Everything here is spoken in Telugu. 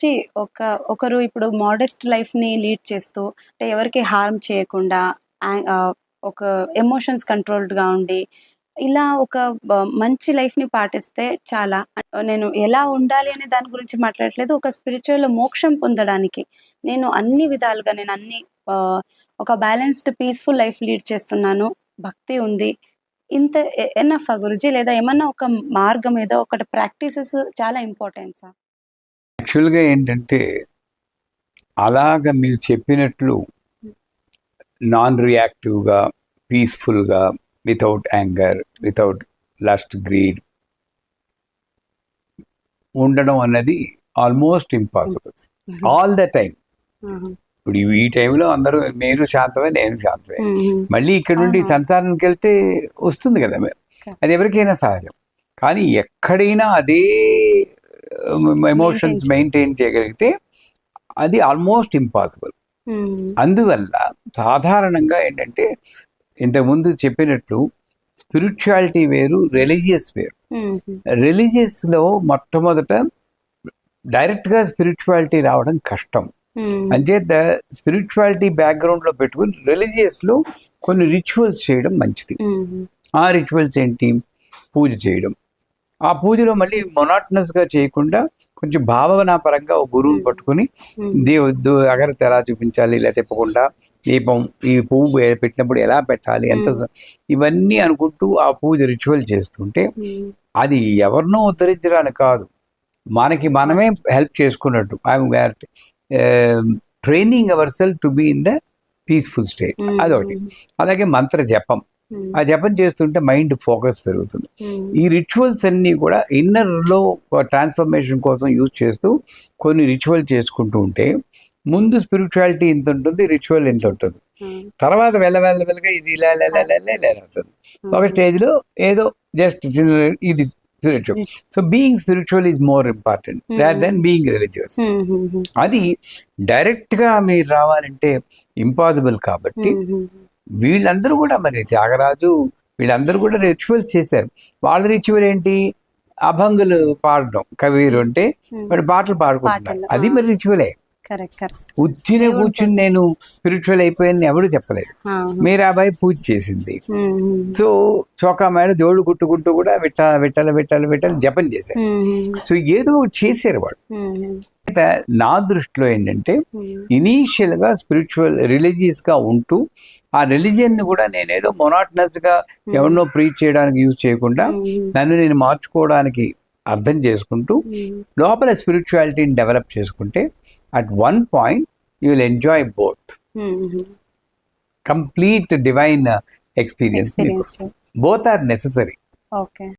ఛీ! ఒకరు ఇప్పుడు మోడెస్ట్ లైఫ్‌ని లీడ్ చేస్తూ అంటే ఎవరికీ హార్మ్ చేయకుండా ఒక ఎమోషన్స్ కంట్రోల్డ్‌గా ఉండి, ఇలా ఒక మంచి లైఫ్‌ని పాటిస్తే చాలా. నేను ఎలా ఉండాలి అనే దాని గురించి మాట్లాడట్లేదు. ఒక స్పిరిచ్యువల్ మోక్షం పొందడానికి నేను అన్ని విధాలుగా నేను అన్ని ఒక బ్యాలెన్స్డ్ పీస్‌ఫుల్ లైఫ్ లీడ్ చేస్తున్నాను. భక్తి ఉంది. ఇంత ఎనఫా గురూజీ? లేదా ఏమన్నా ఒక మార్గం ఏదో ఒకటి ప్రాక్టీసెస్ చాలా ఇంపార్టెంట్సా? యాక్చువల్‌గా ఏంటంటే, అలాగ మీరు చెప్పినట్లు నాన్ రియాక్టివ్‌గా, పీస్‌ఫుల్‌గా, without anger, without lust, greed ఉండడం అన్నది almost impossible. All the time. ఇప్పుడు ఈ టైంలో అందరూ మీరు శాంతమే, నేను శాంతమే. మళ్ళీ ఇక్కడ నుండి సంసారానికి వెళ్తే వస్తుంది కదా, అది ఎవరికైనా సహజం. కానీ ఎక్కడైనా అదే ఎమోషన్స్ మెయింటైన్ చేయగలిగితే అది ఆల్మోస్ట్ ఇంపాసిబుల్. అందువల్ల సాధారణంగా ఏంటంటే, ఇంతకుముందు చెప్పినట్లు స్పిరిచువాలిటీ వేరు, రిలీజియస్ వేరు. రిలీజియస్లో మొట్టమొదట డైరెక్ట్గా స్పిరిచువాలిటీ రావడం కష్టం. అంచేత స్పిరిచువాలిటీ బ్యాక్గ్రౌండ్లో పెట్టుకుని రిలీజియస్లో కొన్ని రిచువల్స్ చేయడం మంచిది. ఆ రిచువల్స్ ఏంటి? పూజ చేయడం. ఆ పూజలో మళ్ళీ మొనాటనస్గా చేయకుండా కొంచెం భావనాపరంగా ఒక గురువుని పట్టుకుని దేవుడు అగరత్తి ఎలా చూపించాలి, ఇలా తిప్పకుండా దీపం, ఈ పువ్వు పెట్టినప్పుడు ఎలా పెట్టాలి, ఎంత, ఇవన్నీ అనుకుంటూ ఆ పూజ రిచువల్ చేస్తుంటే అది ఎవరినో ఉద్ధరించడానికి కాదు, మనకి మనమే హెల్ప్ చేసుకున్నట్టు. Training our self to be in the peaceful state, అదొకటి. అలాగే మంత్ర జపం, ఆ జపం చేస్తుంటే మైండ్ ఫోకస్ పెరుగుతుంది. ఈ రిచువల్స్ అన్నీ కూడా ఇన్నర్లో ట్రాన్స్ఫర్మేషన్ కోసం యూజ్ చేస్తూ కొన్ని రిచువల్ చేసుకుంటూ ఉంటే ముందు స్పిరిచువాలిటీ ఇంత ఉంటుంది, రిచువల్ ఇంత ఉంటుంది. తర్వాత వెళ్ళగా ఇది ఇలా అవుతుంది. ఒక స్టేజ్లో ఏదో జస్ట్ ఇది spiritual. So being spiritual is more important rather than being religious. అది డైరెక్ట్గా మీరు రావాలంటే ఇంపాసిబుల్. కాబట్టి వీళ్ళందరూ కూడా, మరి త్యాగరాజు వీళ్ళందరూ కూడా రిచువల్స్ చేశారు. వాళ్ళ రిచువల్ ఏంటి? అభంగులు పాడడం. కవిలు అంటే మరి పాటలు పాడుకుంటున్నారు, అది మరి రిచువలే. ఉచ్చినే కూర్చుని నేను స్పిరిచువల్ అయిపోయాను ఎవరు చెప్పలేదు. మీరాబాయి పూజ చేసింది. సో చోకా మేడ దేవుడు కుట్టుకుంటూ కూడా విట్టాల జపం చేశారు. సో ఏదో చేశారు వాడు. నా దృష్టిలో ఏంటంటే, ఇనీషియల్ గా స్పిరిచువల్ రిలీజియస్ గా ఉంటూ ఆ రిలీజియన్ ని కూడా నేనేదో మొనాటనస్ గా ఎవరినో ప్రీచ్ చేయడానికి యూజ్ చేయకుండా నన్ను నేను మార్చుకోవడానికి అర్థం చేసుకుంటూ లోపల స్పిరిచువాలిటీని డెవలప్ చేసుకుంటే at one point you will enjoy both. Complete divine experience. Both are necessary. Okay.